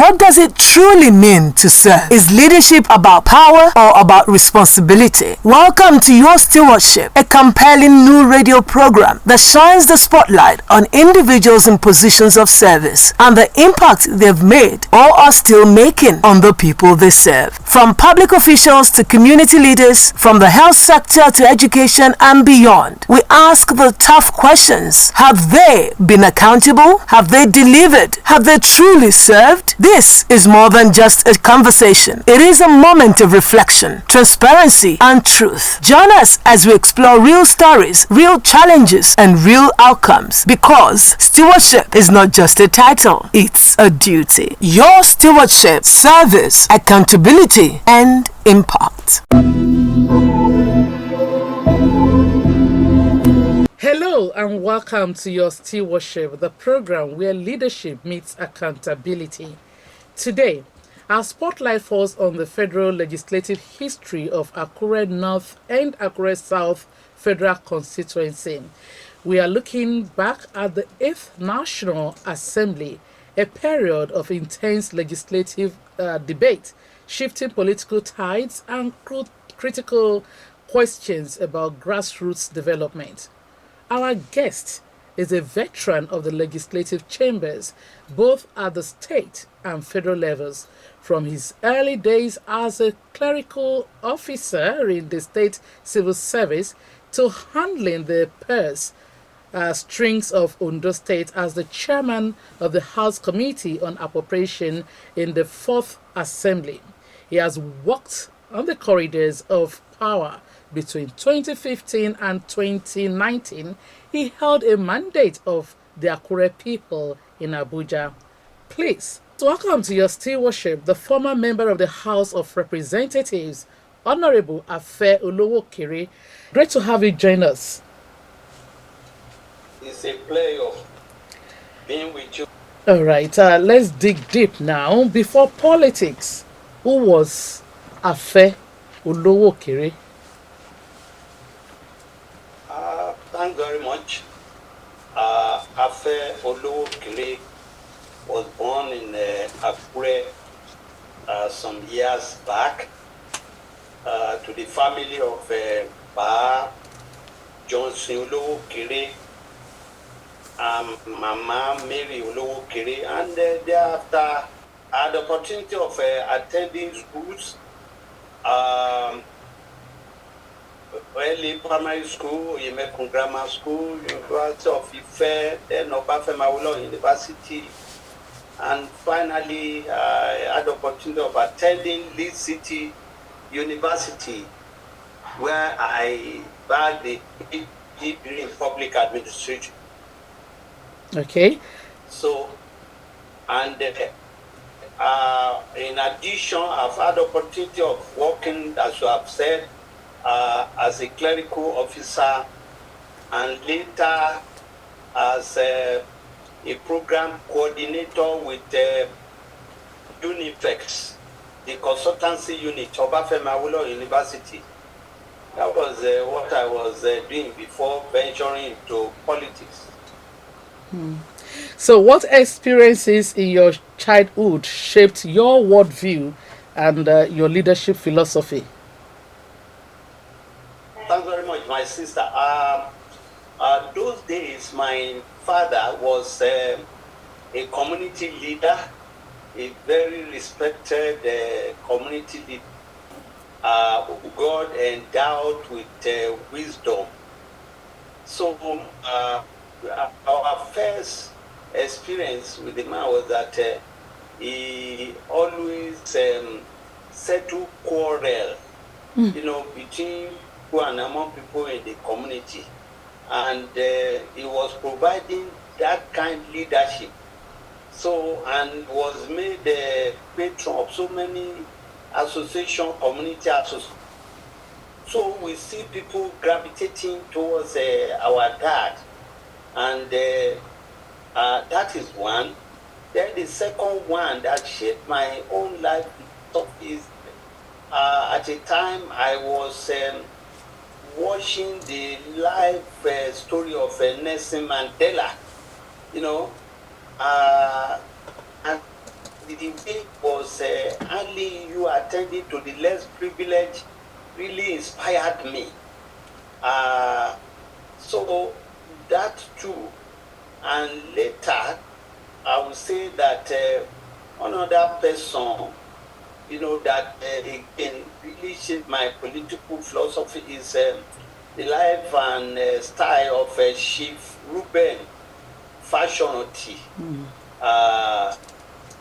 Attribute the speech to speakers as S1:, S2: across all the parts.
S1: What does it truly mean to serve? Is leadership about power or about responsibility? Welcome to Your Stewardship, a compelling new radio program that shines the spotlight on individuals in positions of service and the impact they've made or are still making on the people they serve. From public officials to community leaders, from the health sector to education and beyond, we ask the tough questions. Have they been accountable? Have they delivered? Have they truly served? This is more than just a conversation. It is a moment of reflection, transparency, and truth. Join us as we explore real stories, real challenges, and real outcomes, because stewardship is not just a title, it's a duty. Your stewardship, service, accountability, and impact.
S2: Hello and welcome to Your Stewardship, the program where leadership meets accountability. Today, our spotlight falls on the federal legislative history of Akure North and Akure South Federal Constituency. We are looking back at the 8th National Assembly, a period of intense legislative debate, shifting political tides and critical questions about grassroots development. Our guest is a veteran of the legislative chambers, both at the state and federal levels, from his early days as a clerical officer in the state civil service to handling the purse strings of Ondo State as the chairman of the House Committee on Appropriation in the 4th Assembly. He has walked on the corridors of power. Between 2015 and 2019, he held a mandate of the Akure people in Abuja. Please, welcome to Your Stewardship, the former member of the House of Representatives, Honorable Afe Olowokere. Great to have you join us.
S3: It's a pleasure being with you.
S2: All right, let's dig deep now. Before politics, who was Afe Olowokere?
S3: Thank you very much. Afe Olowokere was born in Akure some years back to the family of Ba Johnson Olowokere, Mama Mary Olowokere, and thereafter I had the opportunity of attending schools. Early primary school, Yemekun Grammar School, University of Ife, then Obafemi Awolowo University, and finally I had the opportunity of attending Leeds City University, where I bagged a degree in public administration.
S2: Okay.
S3: So, and in addition, I've had the opportunity of working, as you have said, as a clerical officer, and later as a program coordinator with UNIFEX, the consultancy unit of Obafemi Awolowo University. That was what I was doing before venturing into politics.
S2: So what experiences in your childhood shaped your worldview and your leadership philosophy?
S3: Thanks very much, my sister. Those days, my father was a community leader, a very respected community leader. God endowed with wisdom. So our first experience with the man was that he always settled quarrel, between and among people in the community, and he was providing that kind of leadership. So, and was made a patron of so many community associations. So we see people gravitating towards our dad, and that is one. Then the second one that shaped my own life is at a time I was watching the live story of Nelson Mandela, and the way was handling you attending to the less privileged really inspired me. So that too. And later, I would say that another person, that again really shaped my political philosophy is the life and style of Chief Ruben Fashionoti.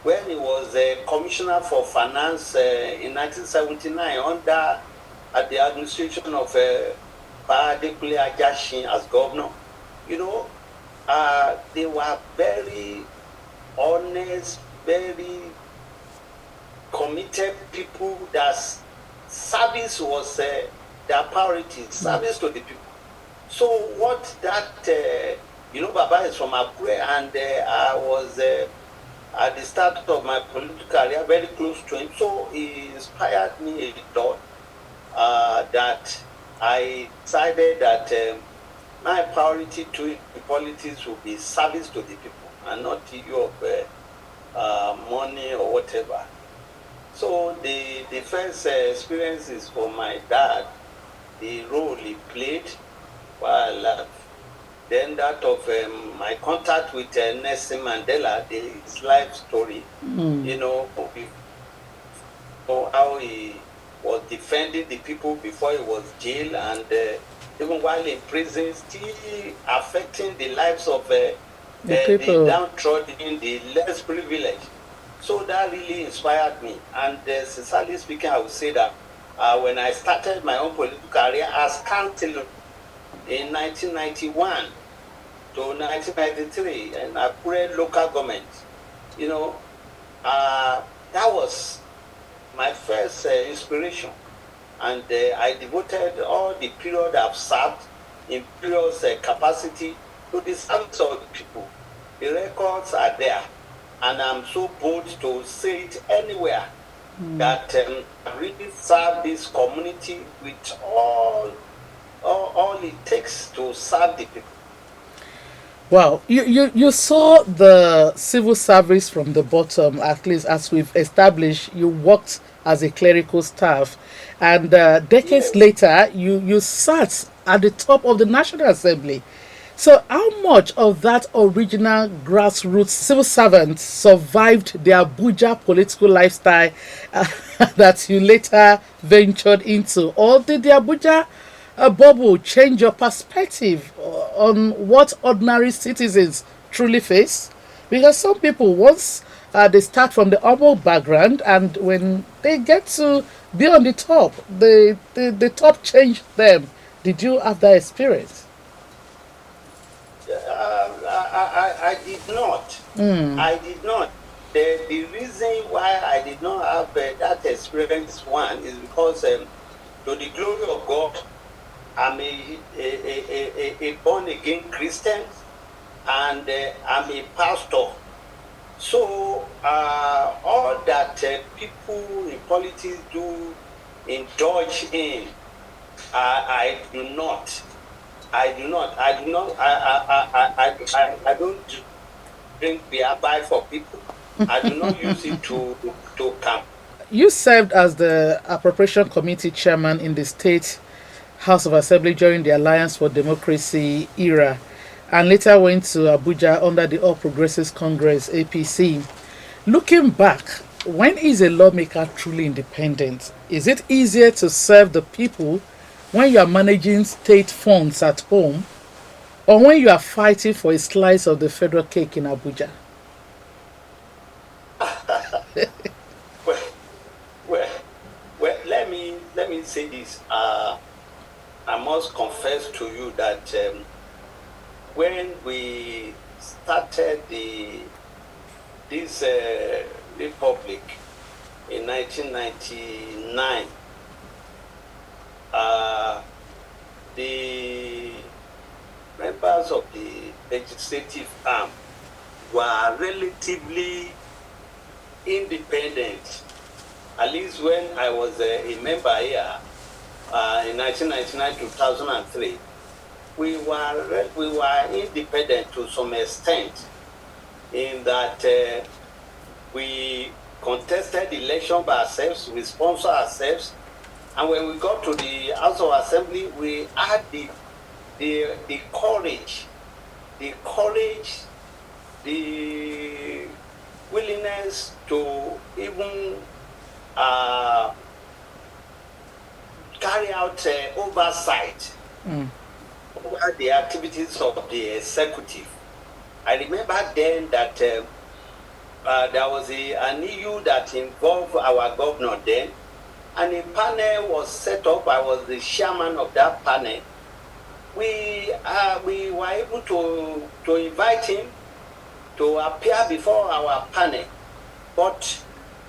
S3: When he was a commissioner for finance in 1979 under the administration of Adekule Ajashin as governor, they were very honest, very committed people. That service was their priority, service to the people. So what that, Baba is from Akure, and I was at the start of my political career very close to him. So he inspired me a lot that I decided that my priority to politics would be service to the people and not the issue of money or whatever. So the first experience is for my dad, the role he played while then that of my contact with Nelson Mandela, his life story, how he was defending the people before he was jailed, and even while in prison, still affecting the lives of the downtrodden, the less privileged. So that really inspired me. And sincerely speaking, I would say that when I started my own political career as councillor in 1991 to 1993 in Akure local government, that was my first inspiration. And I devoted all the period I've served in various capacity to the service of the people. The records are there, and I'm so bold to say it anywhere that I really serve this community with all it takes to serve the people.
S2: Wow, you saw the civil service from the bottom, at least as we've established. You worked as a clerical staff, and decades later, you sat at the top of the National Assembly. So how much of that original grassroots civil servants survived the Abuja political lifestyle that you later ventured into? Or did the Abuja bubble change your perspective on what ordinary citizens truly face? Because some people, once they start from the humble background, and when they get to be on the top, the top changed them. Did you have that experience?
S3: I did not. I did not. The reason why I did not have that experience, one, is because to the glory of God, I'm a born-again Christian, and I'm a pastor. So all that people in politics do indulge in, I do not. I don't drink beer buy for people. I do not use it to camp.
S2: You served as the Appropriation Committee Chairman in the State House of Assembly during the Alliance for Democracy era, and later went to Abuja under the All Progressives Congress (APC). Looking back, when is a lawmaker truly independent? Is it easier to serve the people when you are managing state funds at home, or when you are fighting for a slice of the federal cake in Abuja?
S3: well, let me say this. I must confess to you that when we started this republic in 1999, the members of the legislative arm were relatively independent. At least when I was a member here in 1999-2003, we were independent to some extent, in that We contested the election by ourselves. We sponsored ourselves. And when we got to the House of Assembly, we had the courage, the willingness to even carry out oversight over the activities of the executive. I remember then that there was an issue that involved our governor then, and a panel was set up. I was the chairman of that panel. We were able to invite him to appear before our panel, but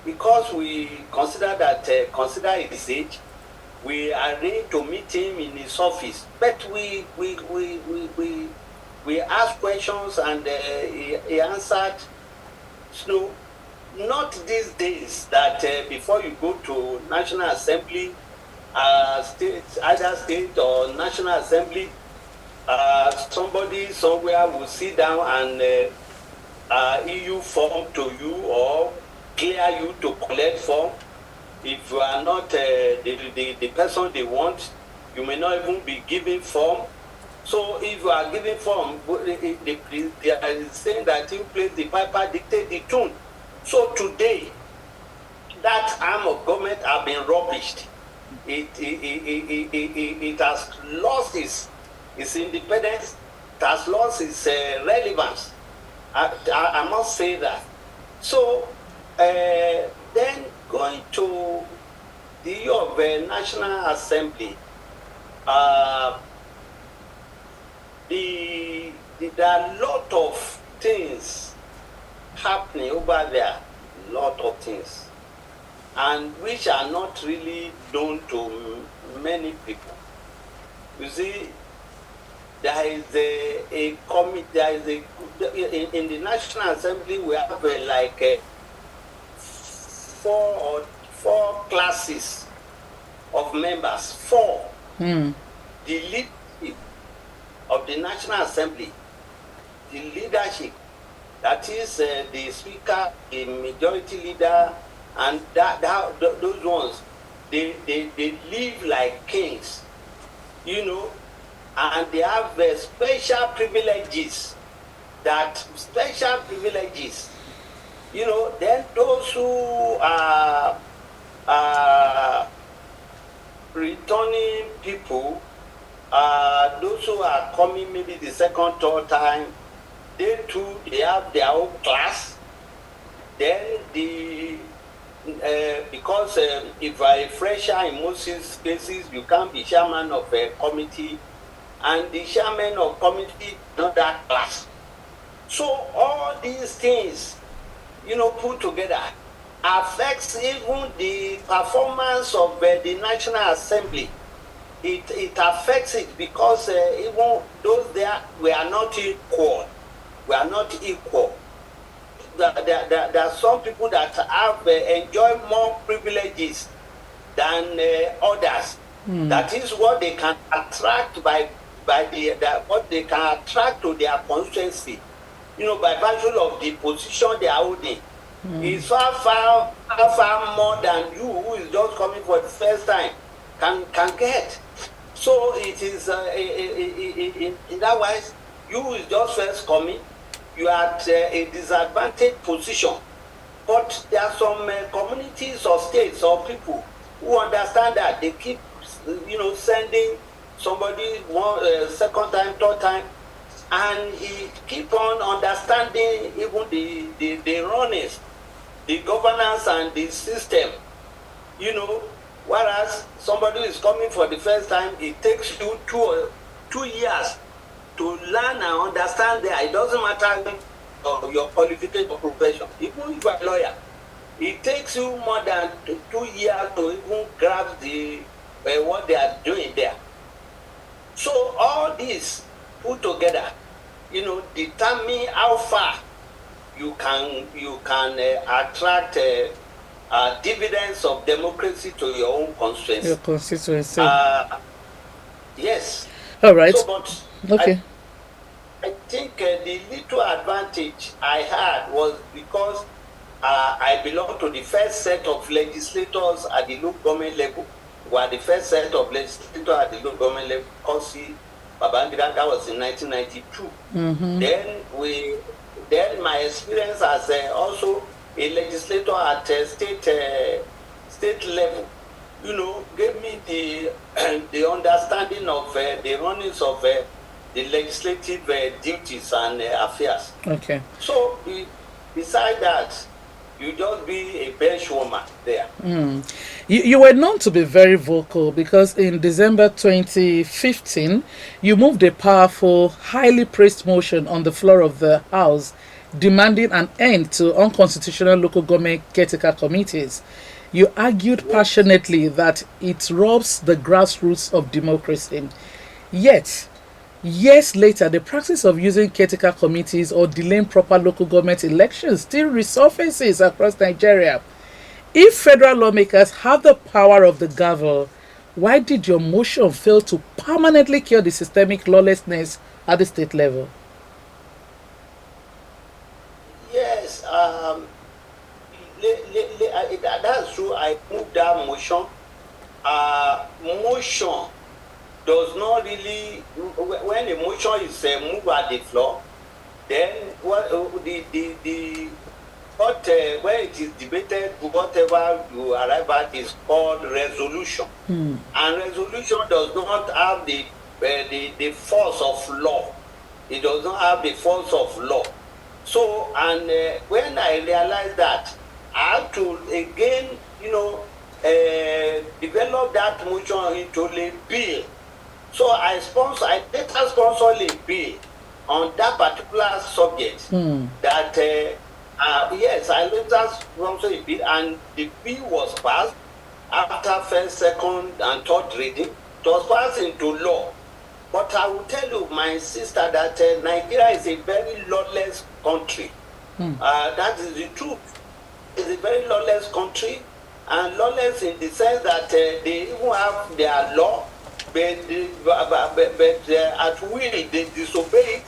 S3: because we consider his age, we arranged to meet him in his office. But we asked questions, and he answered. So, not these days that before you go to National Assembly, either state or National Assembly, somebody somewhere will sit down and issue form to you or clear you to collect form. If you are not the person they want, you may not even be given form. So if you are giving form, they are saying that you play the piper, dictate the tune. So today, that arm of government has been rubbished. It has lost its independence. It has lost its relevance. I must say that. So then going to the issue of National Assembly, there are a lot of things happening over there, lot of things, and which are not really known to many people. You see, there is a committee. There is in the National Assembly we have four classes of members. Four. The leadership of the National Assembly, the leadership, that is the Speaker, the Majority Leader, and those ones, they live like kings, you know, and they have special privileges. You know. Then those who are returning people, those who are coming maybe the second, third time, they too, they have their own class. Then because if you are a fresher in most cases, you can't be chairman of a committee, and the chairman of committee not that class. So all these things, you know, put together affects even the performance of the National Assembly. It affects it because even those there we are not equal. We are not equal. There are some people that have enjoy more privileges than others. That is what they can attract what they can attract to their constituency. You know, by virtue of the position they are holding, is far more than you who is just coming for the first time can get. So it is in that wise, you who is just first coming, you are at a disadvantaged position. But there are some communities or states or people who understand that. They keep, you know, sending somebody one second time, third time, and he keep on understanding even the runnings, the governance and the system, you know. Whereas somebody who is coming for the first time, it takes you 2 years to learn and understand that. It doesn't matter your qualification or profession. Even if you are a lawyer, it takes you more than 2 years to even grasp what they are doing there. So all this put together, you know, determine how far you can attract dividends of democracy to your own constituency.
S2: Your constituency.
S3: Yes.
S2: All right.
S3: So, but
S2: okay.
S3: I think the little advantage I had was because I belong to the first set of legislators at the local government level. We are the first set of legislators at the local government level. Kosi Babangida, that was in 1992. Then my experience as also a legislator at state level, gave me the the understanding of the runnings of the legislative duties and affairs.
S2: Okay.
S3: So beside that, you just be a bench woman there.
S2: You were known to be very vocal because in December 2015, you moved a powerful, highly praised motion on the floor of the House demanding an end to unconstitutional local government caretaker committees. You argued passionately that it robs the grassroots of democracy. Yet, years later, the practice of using caretaker committees or delaying proper local government elections still resurfaces across Nigeria. If federal lawmakers have the power of the gavel, why did your motion fail to permanently cure the systemic lawlessness at the state level?
S3: Yes, that's true. I moved that motion. Motion does not really, when a motion is moved at the floor, then what when it is debated, whatever you arrive at is called resolution. And resolution does not have the force of law. It does not have the force of law. So, and when I realized that, I have to again, develop that motion into a bill. So I later sponsored a bill on that particular subject. That yes, I later sponsored a bill, and the bill was passed after first, second, and third reading. It was passed into law. But I will tell you, my sister, that Nigeria is a very lawless country. That is the truth. It's a very lawless country, and lawless in the sense that they even have their law, but at will they disobey it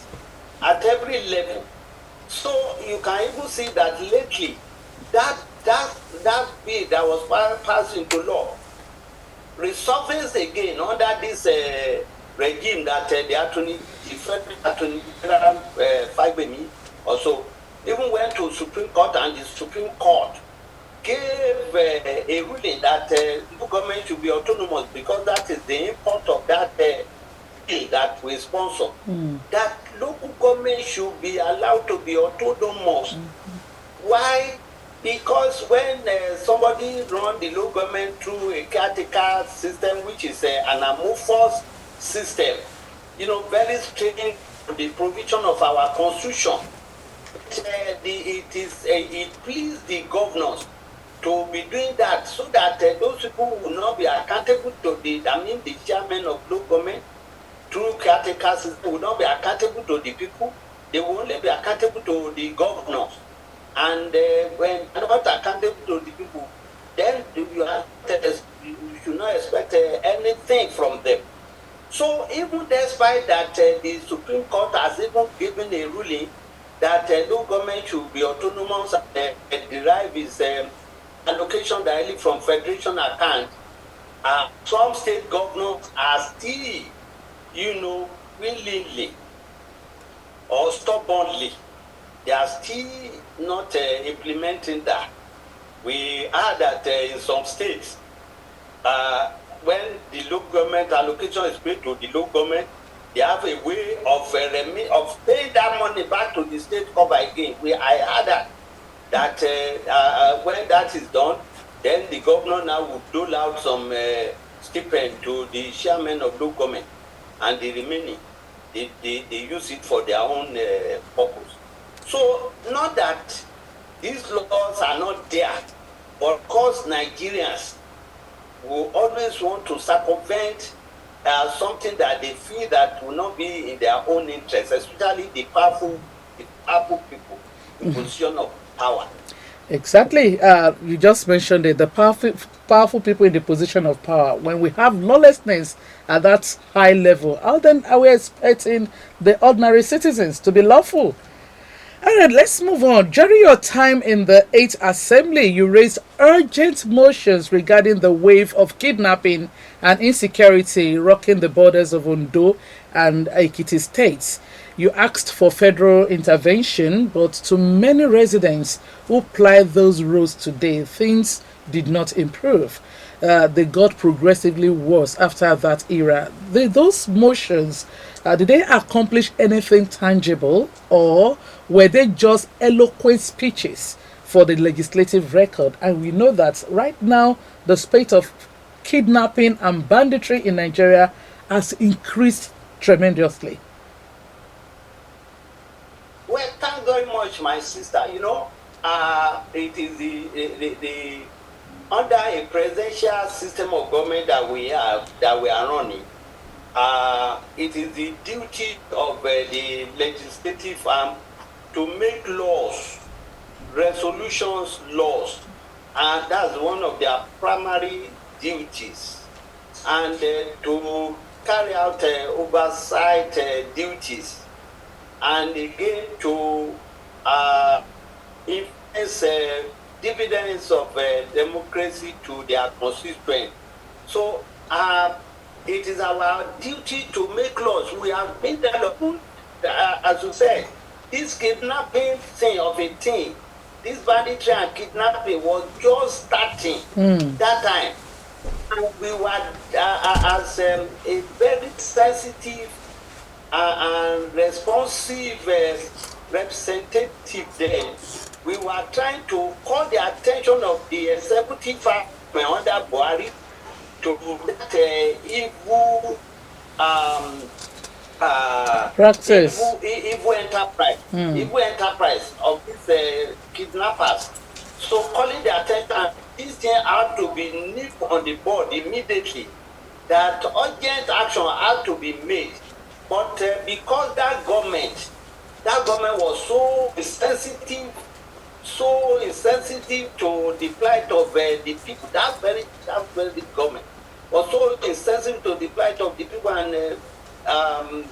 S3: at every level. So you can even see that lately, that bill that was passed into law resurfaced again under this regime that the federal attorney general Fagbemi also even went to Supreme Court, and the Supreme Court gave a ruling that local government should be autonomous, because that is the import of that bill that we sponsor. That local government should be allowed to be autonomous. Why? Because when somebody run the local government through a caretaker system, which is an amorphous system, very strange to the provision of our constitution, it pleased the governors to be doing that, so that those people will not be accountable to the chairman of local government through caretaker system will not be accountable to the people. They will only be accountable to the governors. And when they're not accountable to the people, then you should not expect anything from them. So even despite that, the Supreme Court has even given a ruling that no government should be autonomous and derive its allocation directly from federation account, some state governors are still, willingly or stubbornly, they are still not implementing that. We heard that in some states, when the local government allocation is paid to the local government, they have a way of paying that money back to the state cover again. I heard that when that is done, then the governor now will dole out some stipend to the chairman of local government, and the remaining, they use it for their own purpose. So, not that these laws are not there, but of course Nigerians will always want to circumvent something that they feel that will not be in their own interest, especially the powerful people in position of power.
S2: Exactly. You just mentioned it, the powerful people in the position of power. When we have lawlessness at that high level, how then are we expecting the ordinary citizens to be lawful? All right, let's move on. During your time in the 8th Assembly, you raised urgent motions regarding the wave of kidnapping and insecurity rocking the borders of Ondo and Ekiti states. You asked for federal intervention, but to many residents who ply those roads today, things did not improve. They got progressively worse after that era. Those motions, did they accomplish anything tangible, or were they just eloquent speeches for the legislative record? And we know that right now the spate of kidnapping and banditry in Nigeria has increased tremendously.
S3: Well, thank very much, my sister. It is the under a presidential system of government that we have, that we are running. It is the duty of the legislative arm to make laws, resolutions, laws, and that's one of their primary duties. And to carry out oversight duties, and again to influence dividends of democracy to their constituents. So it is our duty to make laws. We have been developing, as you said, this kidnapping thing of a thing, this banditry and kidnapping was just starting that time. And we were as a very sensitive and responsive representative then. We were trying to call the attention of the executive under Buhari to that evil
S2: Practice.
S3: evil enterprise of these kidnappers. So calling the attention, this thing had to be nipped on the board immediately. That urgent action had to be made. But because that government was so insensitive to the plight of the people, that very government was so insensitive to the plight of the people, and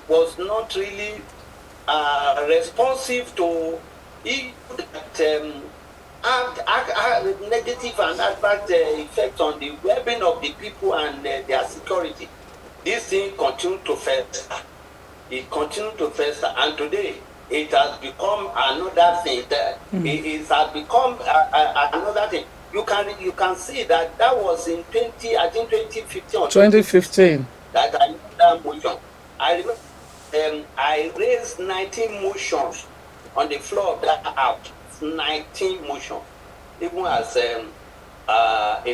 S3: was not really responsive to that have negative and adverse effects on the well-being of the people and their security. This thing continued to fester. It continued to fester, and today it has become another thing. It has become another thing. You can see that was in 2015 or
S2: 2015.
S3: that I made that motion. I remember I raised 19 motions on the floor of that house. 19 motions, even as a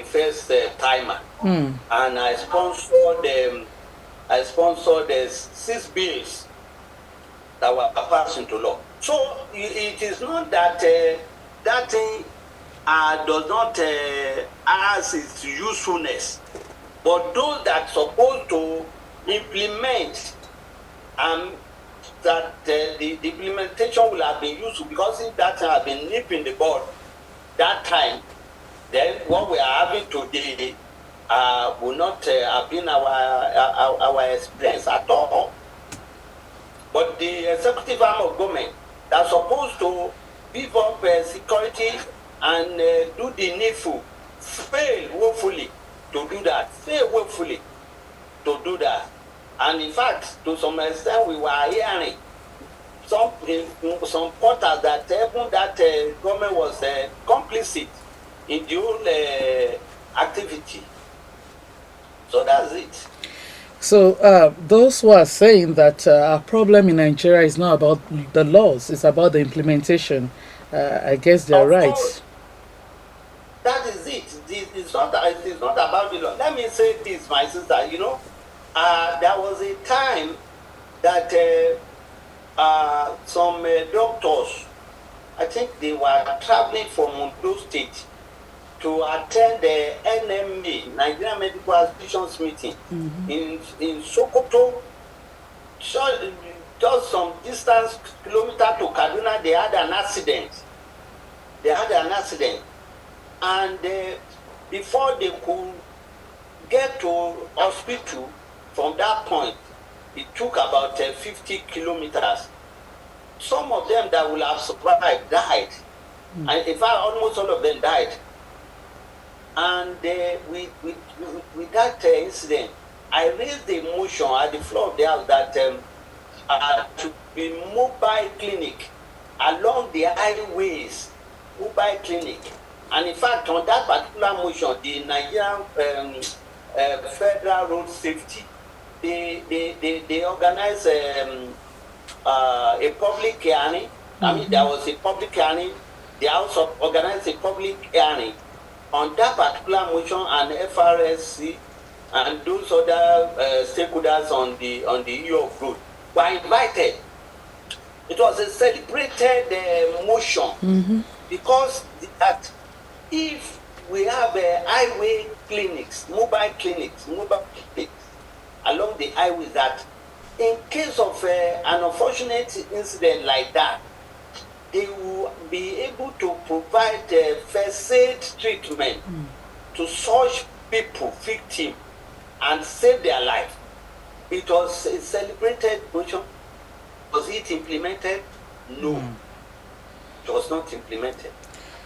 S3: first timer, and I sponsored the 6 bills that were passed into law. So it is not that that thing does not has its usefulness, but those that supposed to implement that the implementation will have been useful, because if that had been nipped in the bud that time, then what we are having today will not have been our experience at all. But the executive arm of government that's supposed to beef up security and do the needful fail woefully to do that. And in fact, to some extent, we were hearing some quarters that even that government was complicit in the whole activity. So that's it.
S2: So those who are saying that our problem in Nigeria is not about the laws, it's about the implementation, I guess they're right.
S3: Course, that is it. It's not about the law. Let me say this, my sister. There was a time that some doctors, I think they were traveling from Ondo State to attend the NMA, Nigerian Medical Association's meeting in Sokoto. So, just some distance, kilometer to Kaduna, they had an accident. And before they could get to hospital, from that point, it took about 50 kilometers. some of them that will have survived died. And in fact, almost all of them died. And with that incident, I raised the motion at the floor of the house that to be mobile clinic along the highways, mobile clinic. And in fact, on that particular motion, the Nigerian Federal Road Safety, they organized a public hearing. I mean, there was a public hearing. The House organized a public hearing on that particular motion, and FRSC and those other stakeholders on the issue of road were invited. It was a celebrated motion because that if we have highway clinics, mobile clinics along the highways, that in case of an unfortunate incident like that, they will be able to provide first aid treatment to such people, victims, and save their life. It was a celebrated motion. Was it implemented? No. It was not implemented.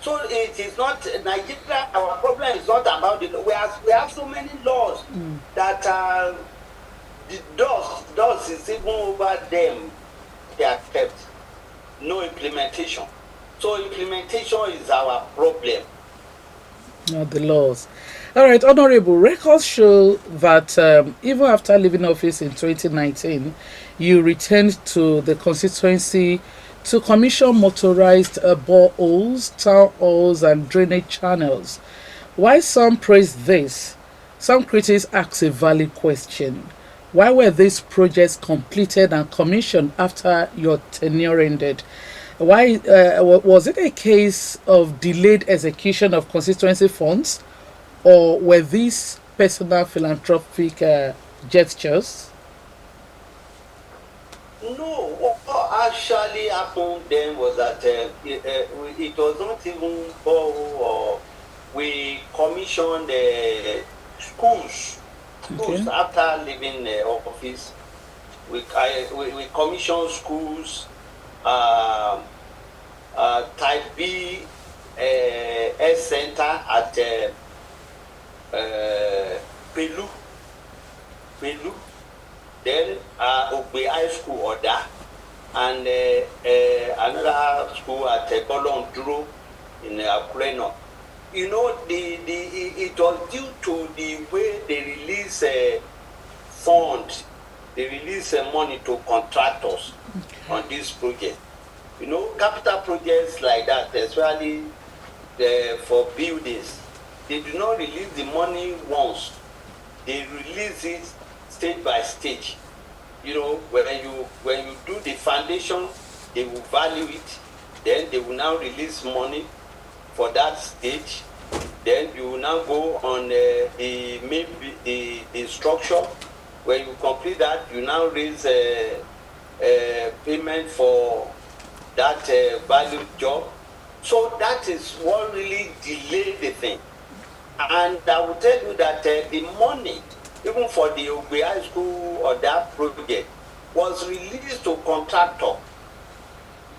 S3: So it is not Nigeria. Our problem is not about the law. We have so many laws that the dust is even over them. They are kept. No implementation. So implementation is our problem.
S2: Not the laws. All right, Honorable, records show that even after leaving office in 2019, you returned to the constituency to commission motorized boreholes, town halls, and drainage channels. While some praise this, some critics ask a valid question. Why were these projects completed and commissioned after your tenure ended? Why was it a case of delayed execution of constituency funds, or were these personal philanthropic gestures?
S3: No, what actually happened then was that it was not even or we commissioned schools.
S2: Okay.
S3: After leaving office, we commissioned schools, type B health center at Pelu, then Ogbe High School Oda, and another school at Bolonduro in Akure. You know, it was due to the way they release funds, they release money to contractors on this project. You know, capital projects like that, especially for buildings, they do not release the money once. They release it stage by stage. You know, when you do the foundation, they will value it. Then they will now release money for that stage. Then you will now go on the structure. When you complete that, you now raise payment for that valued job. So that is what really delayed the thing. And I will tell you that the money, even for the Ogbe High School or that project, was released to contractor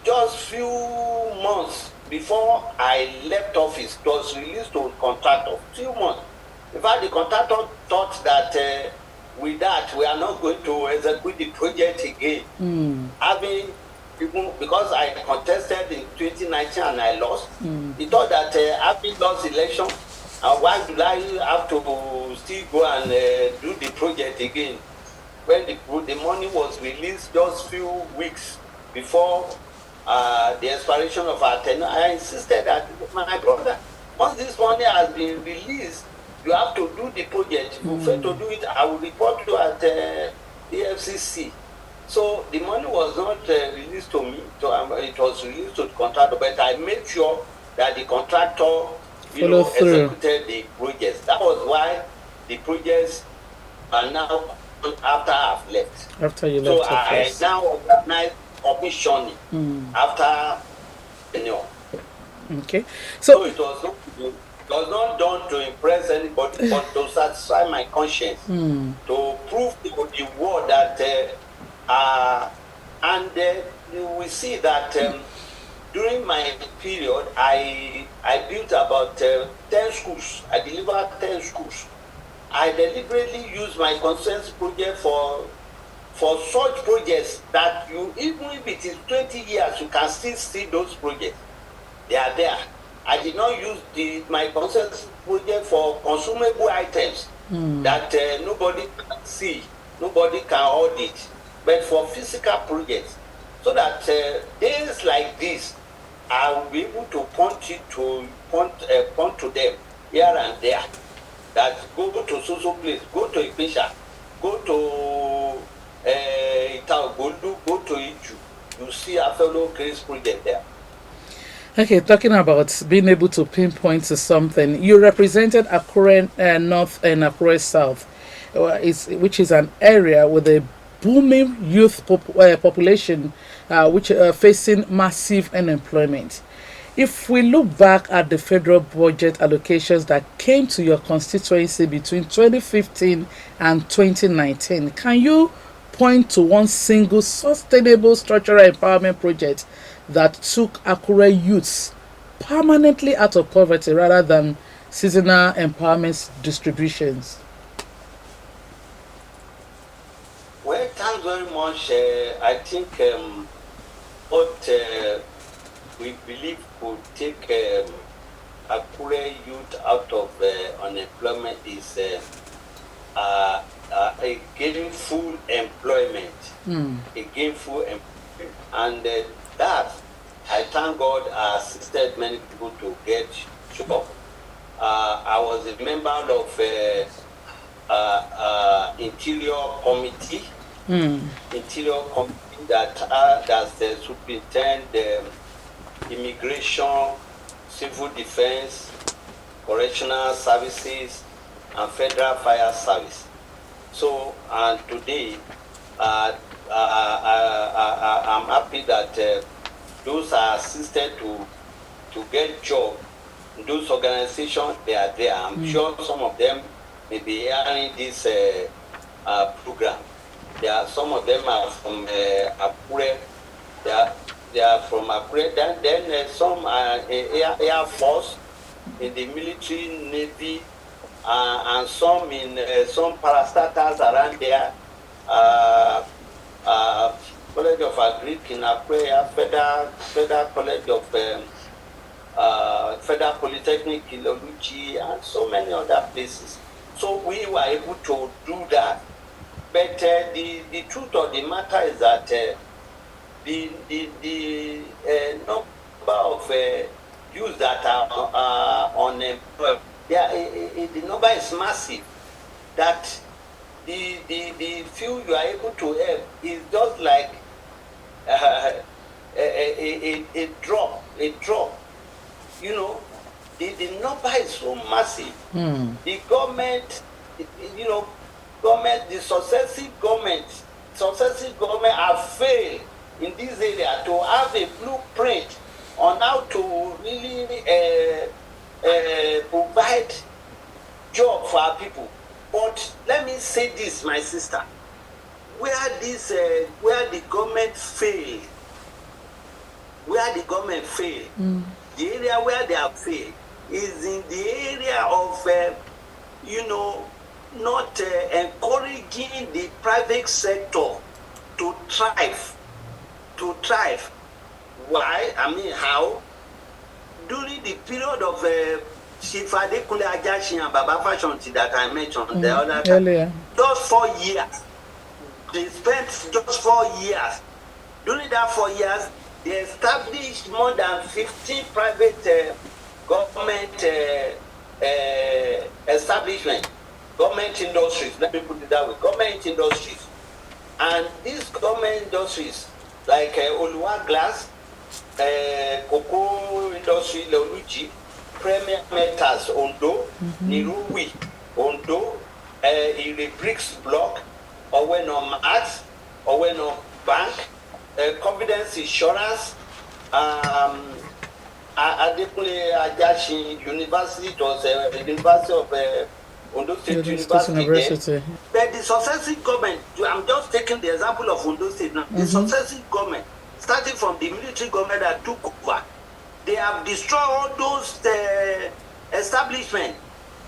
S3: just few months before I left office. It was released to contractor few months. In fact, the contractor thought that with that we are not going to execute the project again. Having people, because I contested in 2019 and I lost, he thought that having lost election, why do I have to still go and do the project again? When the money was released just few weeks before the expiration of our tenure, I insisted that, my brother, once this money has been released, you have to do the project. If you fail to do it, I will report you at the FCC. So the money was not released to me, it was released to the contractor, but I made sure that the contractor executed the projects. That was why the projects are now after I've left.
S2: After you left office.
S3: So I now organize commissioning after tenure.
S2: Okay.
S3: So it was not done to impress anybody, but to satisfy my conscience, to prove to the world that And you will see that during my period, I built about 10 schools. I delivered 10 schools. I deliberately used my consensus project for such projects that you, even if it is 20 years, you can still see those projects. They are there. I did not use my consensus project for consumable items that nobody can see, nobody can audit, but for physical projects. So that days like this, I will be able to point to them here and there. That go to social place, go to Ipisha, go to Itaogolu, go to Iju. You see Afe Olowokere's project there.
S2: Okay, talking about being able to pinpoint to something, you represented Akure North and Akure South, which is an area with a booming youth population, which are facing massive unemployment. If we look back at the federal budget allocations that came to your constituency between 2015 and 2019, can you point to one single sustainable structural empowerment project that took Akure youths permanently out of poverty rather than seasonal empowerment distributions?
S3: Well, thanks very much. I think what we believe could take Akure youth out of unemployment is a gainful employment. A gainful employment. And that, I thank God, assisted many people to get job. I was a member of Interior Committee. Interior Committee that superintend immigration, civil defense, correctional services, and federal fire service. So, and today, I'm happy that those are assisted to get job. Those organizations, they are there. I'm sure some of them may be hearing this program. Some of them are from Akure. They are from Akure. Then some are Air Force, in the military, Navy, and some in some parastatals around there. College of Agric in Akure, Federal College of Federal Polytechnic in Oluchi, and so many other places. So we were able to do that. But the truth of the matter is that the number of youths that are unemployed, the number is massive. That the few you are able to help is just like a drop. You know, the number is so massive. The government, the successive government have failed in this area to have a blueprint on how to really provide job for our people. But let me say this, my sister, where the government failed, the area where they have failed is in the area of not encouraging the private sector to thrive. Why? I mean, how? During the period of Chief Adekunle Ajasin and Baba Fashionti that I mentioned the other time,
S2: earlier,
S3: just 4 years. They spent just 4 years. During that 4 years, they established more than 15 private government establishments, government industries. Let me put it that way: government industries. And these government industries, like Oluwa Glass, Cocoa Industry, Leoluji, Premier Metals, Ondo, Niruwi, Ondo, Ire Bricks Block, Oweno Mart, Oweno Bank, Confidence Insurance, Adekunle Ajasin University, it was University of Ondo State
S2: University.
S3: there. But the successive government, I'm just taking the example of Ondo State now. The successive government, starting from the military government that took over, they have destroyed all those establishments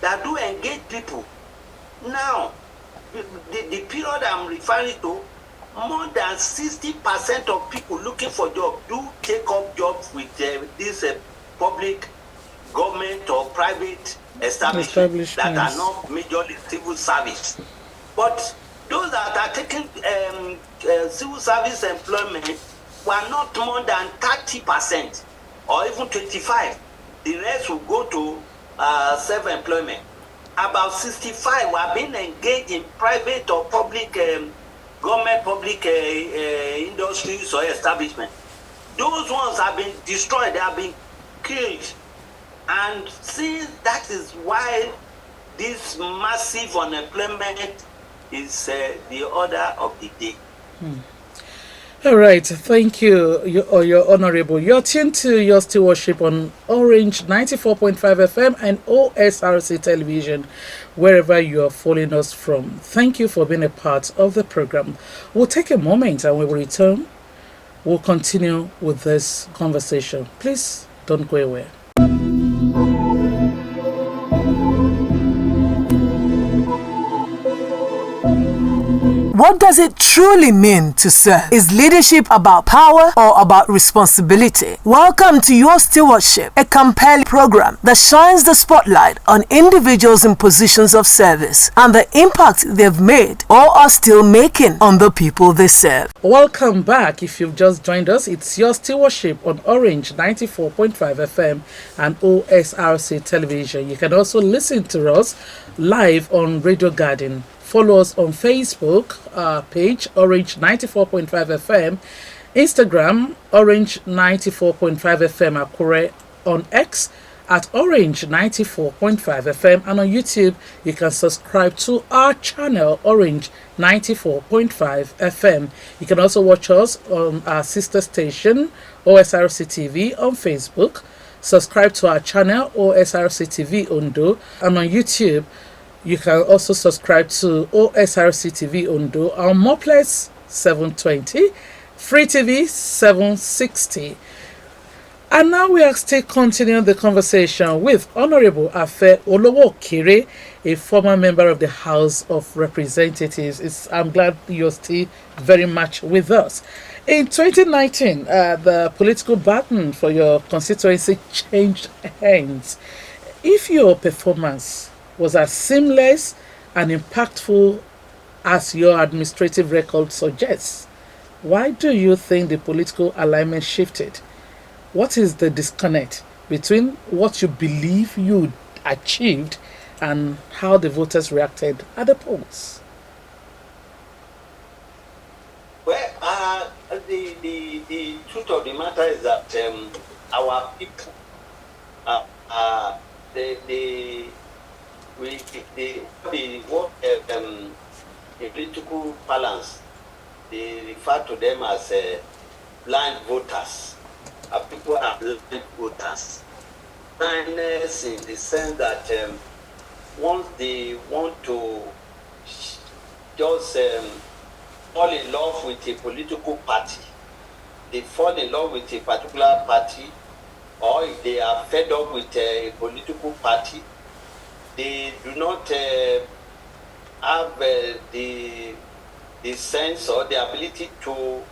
S3: that do engage people. Now, the period I'm referring to, more than 60% of people looking for jobs do take up jobs with this public, government or private establishments that are not majorly civil service. But those that are taking civil service employment were not more than 30% or even 25%. The rest will go to self-employment. About 65 were being engaged in private or public government public industries or establishment. Those ones have been destroyed, they have been killed. And since that is why this massive unemployment is the order of the day.
S2: All right, thank you, your Honorable. You're tuned to your stewardship on Orange 94.5 FM and OSRC Television, wherever you are following us from. Thank you for being a part of the program. We'll take a moment and we will return. We'll continue with this conversation. Please don't go away.
S1: What does it truly mean to serve? Is leadership about power or about responsibility? Welcome to Your Stewardship, a compelling program that shines the spotlight on individuals in positions of service and the impact they've made or are still making on the people they serve.
S2: Welcome back. If you've just joined us, it's Your Stewardship on Orange 94.5 FM and OSRC Television. You can also listen to us live on Radio Garden. Follow us on Facebook page, Orange 94.5 FM, Instagram, Orange 94.5 FM Akure, on X at Orange 94.5 FM, and on YouTube, you can subscribe to our channel, Orange 94.5 FM. You can also watch us on our sister station, OSRC TV, on Facebook. Subscribe to our channel, OSRC TV Ondo, and on YouTube, you can also subscribe to OSRC TV Ondo on Moplex 720, Free TV 760. And now we are still continuing the conversation with Honorable Afe Olowokere, a former member of the House of Representatives. I'm glad you're still very much with us. In 2019, the political baton for your constituency changed hands. If your performance was as seamless and impactful as your administrative record suggests, why do you think the political alignment shifted? What is the disconnect between what you believe you achieved and how the voters reacted at the polls?
S3: Well, the truth of the matter is that our people, the political balance, they refer to them as blind voters. People are blind voters. Blindness in the sense that once they want to just fall in love with a political party, they fall in love with a particular party, or if they are fed up with a political party, they do not have the sense or the ability to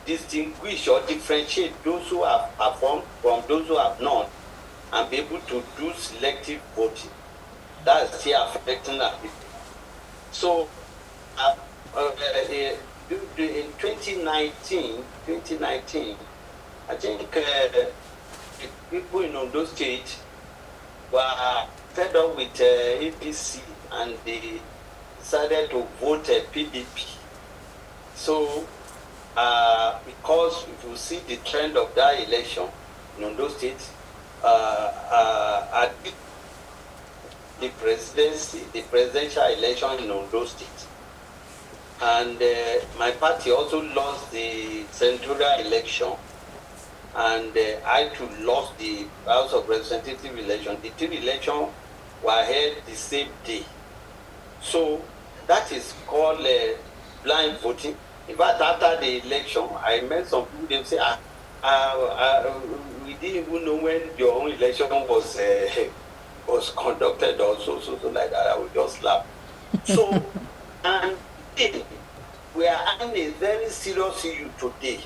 S3: distinguish or differentiate those who have performed from those who have not, and be able to do selective voting. That is still affecting our people. So, in 2019, I think the people in Ondo State were fed up with APC, and they decided to vote PDP. So, because if you see the trend of that election in Ondo State, at the presidential election in Ondo State, and my party also lost the senatorial election, and I too lost the House of Representatives election. The two elections were held the same day, So that is called blind voting. In fact, after the election, I met some people, they say, we didn't even know when your own election was conducted or so like that. I would just laugh. So, and we are having a very serious issue today.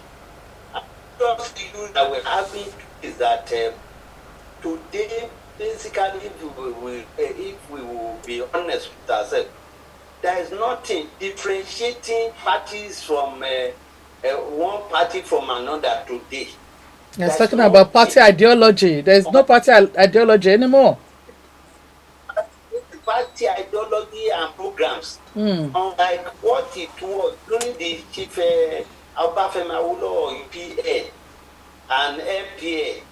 S3: The serious issue that we're having is that today, basically, if we will be honest with ourselves, there is nothing differentiating parties from one party from another today.
S2: You're talking about party ideology. There's no party ideology anymore.
S3: Party ideology and programs, unlike what it was during the Chief Obafemi Awolowo UPN and MPN.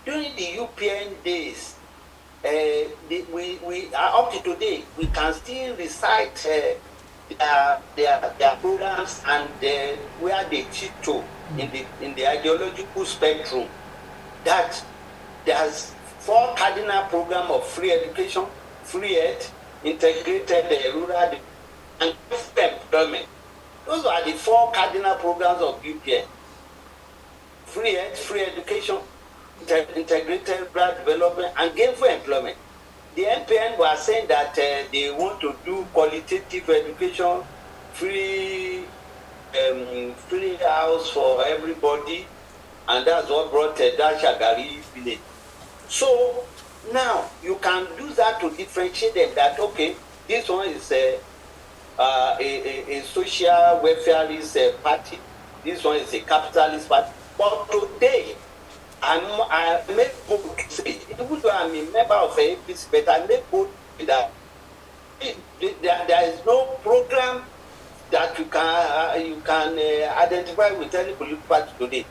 S3: During the UPN days, we up to today, we can still recite their programs and where they teach to in the ideological spectrum. That there's 4 cardinal program of free education, free health, integrated rural and employment. Those are the 4 cardinal programs of UPN. Free health, free education, integrated rural development, and gainful employment. The MPN were saying that they want to do qualitative education, free house for everybody, and that's what brought Shagari village. So now you can use that to differentiate them that, okay, this one is a social welfareist party, this one is a capitalist party. But today, I make bold to say, even though I'm a member of APC, but I make bold that there is no program that you can identify with any political party today.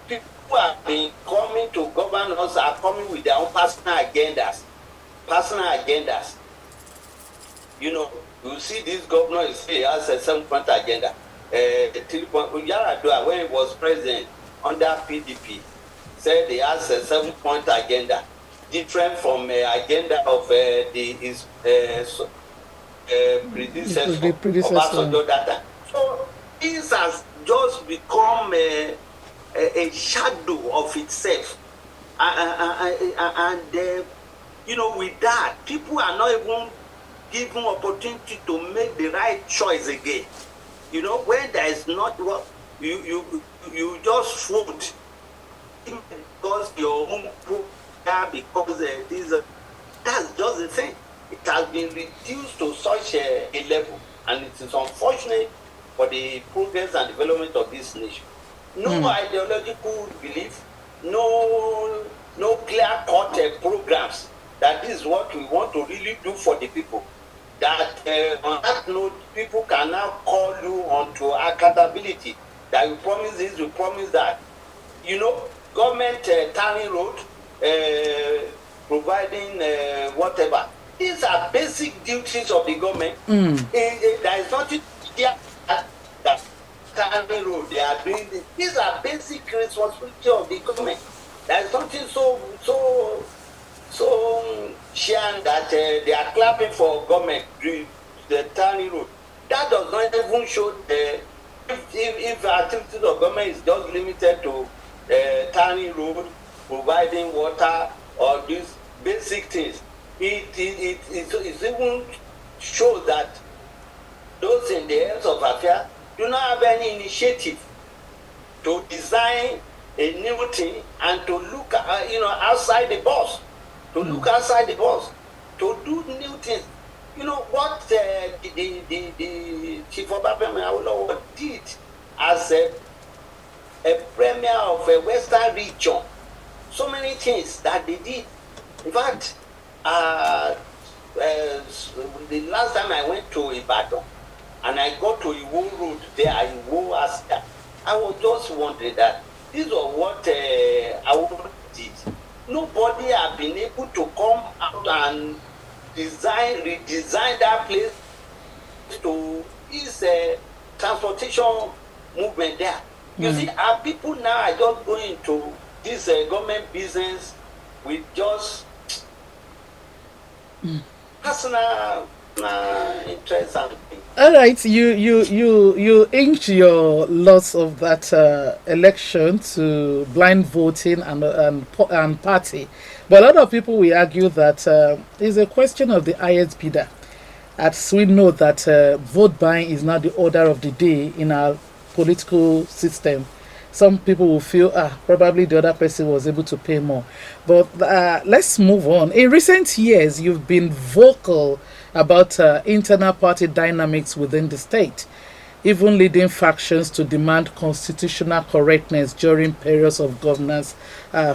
S3: People who have been coming to govern us are coming with their own personal agendas. You know, you see this governor has a 7-point agenda. 3-point. Yaradua, when he was president under PDP, said he has a 7-point agenda, different from agenda of his predecessor, Obasanjo data. So this has just become a shadow of itself, and you know, with that, people are not even given opportunity to make the right choice again. You know, when there is not what you just vote because your own program, because that's just the thing. It has been reduced to such a level, and it is unfortunate for the progress and development of this nation. No ideological belief, no clear-cut programs that this is what we want to really do for the people. That on that note, people can now call you onto accountability. That you promise this, you promise that. You know, government turning road, providing whatever. These are basic duties of the government. There is nothing there that turning road they are doing this. These are basic responsibility of the government. There is something so sharing that they are clapping for government doing the turning road. That does not even show if activities of government is just limited to turning road, providing water, or these basic things. It even shows that those in the health of affairs do not have any initiative to design a new thing and to look outside the box, to do new things. You know what the Chief Obafemi Awolowo did as a premier of a Western region. So many things that they did. In fact, the last time I went to Ibadan and I got to Iwo Road there, Iwo Asia, I was just wondering that this was what Awolowo did. Nobody have been able to come out and redesign that place to this transportation movement there. You see, our people now are just going to this government business with just personal interest and
S2: All right, you inked your loss of that election to blind voting and party, but a lot of people will argue that it's a question of the highest bidder. As we know that vote buying is not the order of the day in our political system. Some people will feel, probably the other person was able to pay more. But let's move on. In recent years, you've been vocal about internal party dynamics within the state, even leading factions to demand constitutional correctness during periods of governance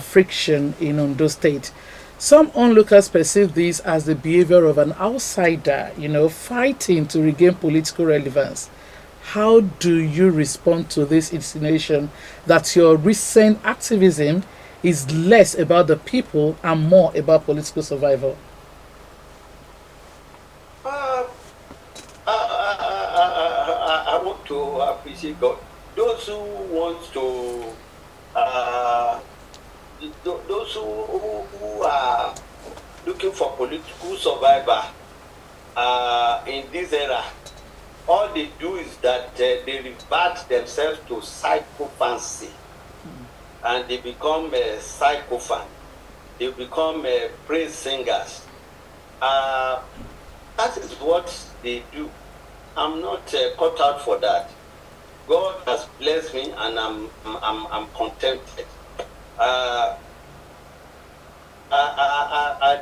S2: friction in Ondo State. Some onlookers perceive this as the behavior of an outsider, fighting to regain political relevance. How do you respond to this insinuation that your recent activism is less about the people and more about political survival?
S3: I want to appreciate God. Those who want to, those who are looking for political survival in this era, all they do is that they revert themselves to psychophancy, and they become psychophant. They become praise singers. That is what they do. I'm not cut out for that. God has blessed me, and I'm contented. I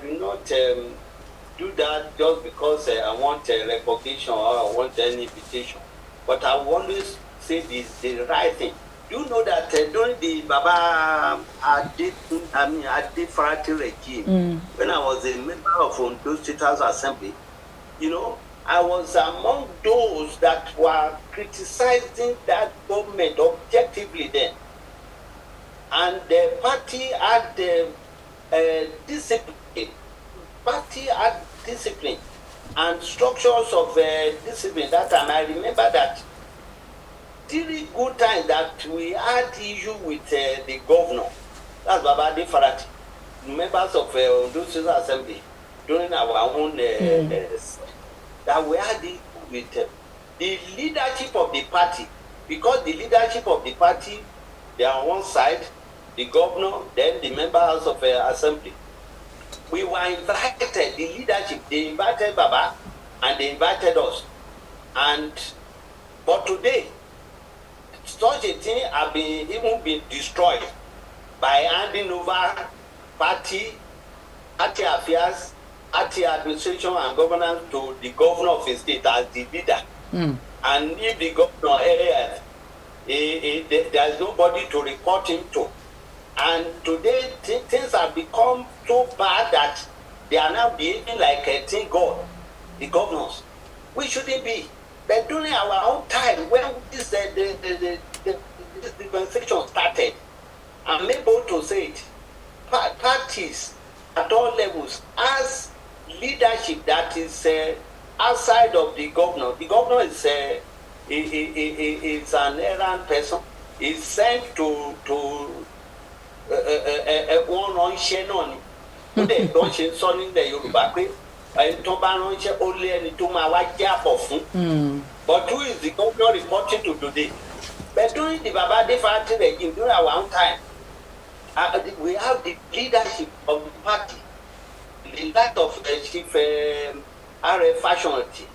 S3: do not do that just because I want recognition or I want any invitation. But I will always say the right thing. Do you know that during the Baba Ade Farati regime, when I was a member of Ondo State House Assembly, I was among those that were criticizing that government objectively then. And the party had discipline. Party had discipline and structures of discipline that time. I remember that 3 good times that we had issue with the governor. That's Baba De Farati, members of Ondo State Assembly during our own that we had issue with the leadership of the party, because the leadership of the party, they are on one side, the governor, then the members of assembly. We were invited, the leadership, they invited Baba and they invited us. But today, such a thing have even been destroyed by handing over party affairs, party administration and governance to the governor of a state as the leader. And if the governor there is nobody to report him to. And today things have become so bad that they are now behaving like a teen god, the governors. We shouldn't be. But during our own time, when this dispensation started, I'm able to say it, parties at all levels as leadership that is outside of the governor. The governor is an errand person. He's sent to one ránṣẹ́ náà ni. Ó dẹ̀ tó ń ṣe sọ nílẹ̀ Yorùbá pé ẹni tó bá ránṣẹ́ ó lé ẹni tó máa wá jẹ́ àbọ̀ fún. But who is the governor reporting to today? But during the Baba De Farati regime, during our own time, we have the leadership of the party, the light of Chief R.F. Fashionality,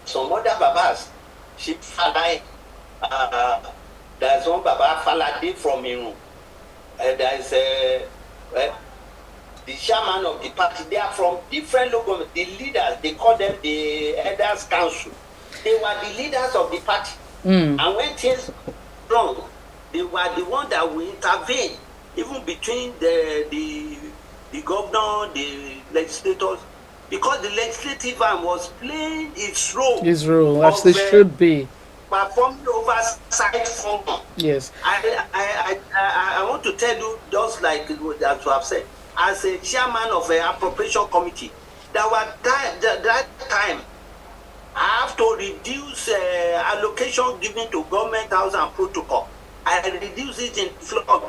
S3: some other Babas, Chief Falai, there's one Baba Falade from Irun, there's the chairman of the party. They are from different local, the leaders, they call them the elders council. They were the leaders of the party. And when things wrong, they were the ones that will intervene, even between the governor, the legislators, because the legislative arm was playing its role.
S2: Its role, as they should be.
S3: Performing oversight function.
S2: Yes.
S3: I want to tell you, just like as you have said, as a chairman of an appropriation committee, that time I have to reduce allocation given to government house and protocol. I reduce it in flow of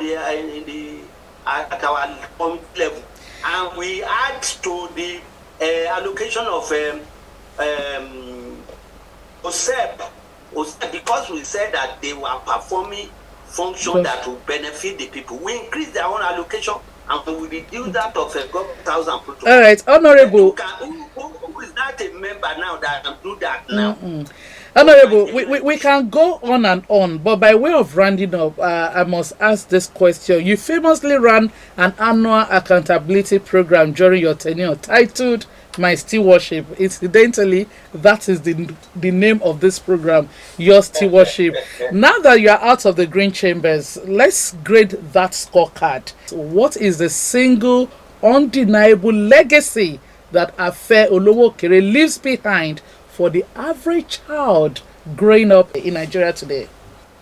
S3: at our committee level. and we add to the allocation of OSEP, because we said that they were performing function that will benefit the people. We increase their own allocation and we will reduce that of 1,000 protocol.
S2: All right, Honorable.
S3: Who is not a member now that can do that now?
S2: Honorable, we can go on and on, but by way of rounding up, I must ask this question. You famously ran an annual accountability program during your tenure titled My Stewardship. Incidentally, that is the name of this program, Your Stewardship. Now that you are out of the green chambers, let's grade that scorecard. What is the single undeniable legacy that Afe Olowokere leaves behind for the average child growing up in Nigeria today?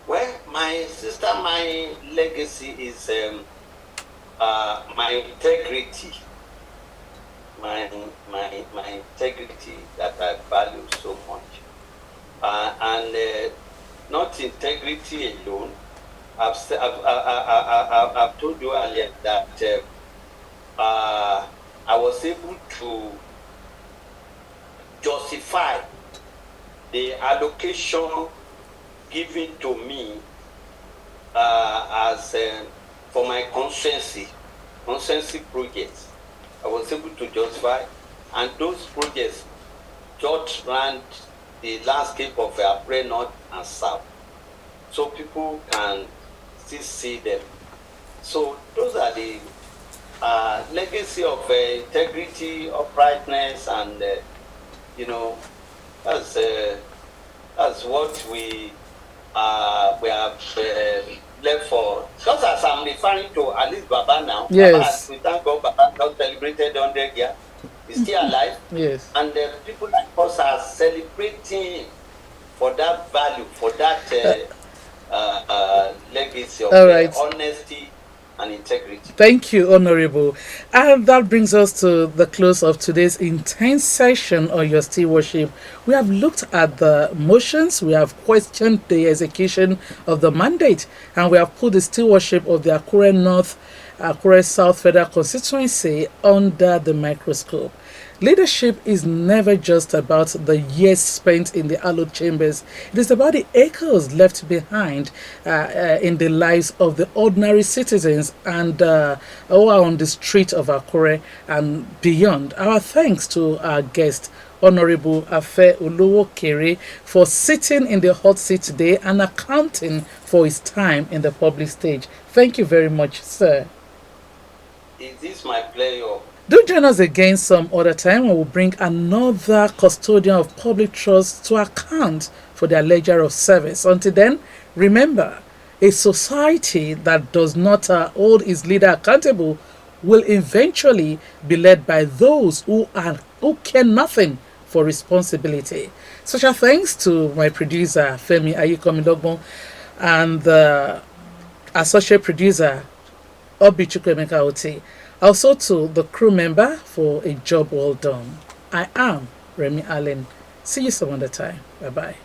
S3: Well, my sister, my legacy is my integrity. My integrity that I value so much. And not integrity alone. I've told you earlier that I was able to justify the allocation given to me as for my constancy projects. I was able to justify, and those projects just ran the landscape of Afe North and South, so people can still see them. So those are the legacy of integrity, uprightness, and that's what we have left for. Just as I'm referring to at least Baba now.
S2: Yes.
S3: Baba, we thank God Baba not celebrated 100 years. He's still alive.
S2: Yes.
S3: And people like us are celebrating for that value, for that legacy of honesty and integrity.
S2: Thank you, Honorable. And that brings us to the close of today's intense session on Your Stewardship. We have looked at the motions, we have questioned the execution of the mandate, and we have put the stewardship of the Akure North, Akure South Federal Constituency under the microscope. Leadership is never just about the years spent in the hallowed chambers. It is about the echoes left behind in the lives of the ordinary citizens and who are on the street of Akure and beyond. Our thanks to our guest, Honorable Afe Olowokere, for sitting in the hot seat today and accounting for his time in the public stage. Thank you very much, sir.
S3: It is my pleasure.
S2: Do join us again some other time when we'll bring another custodian of public trust to account for their ledger of service. Until then, remember, a society that does not hold its leader accountable will eventually be led by those who care nothing for responsibility. Special thanks to my producer, Femi Ayikomilogbon, and the associate producer, Obi Chukwemeka Oti. Also to the crew member for a job well done. I am Remy Allen. See you some other time. Bye-bye.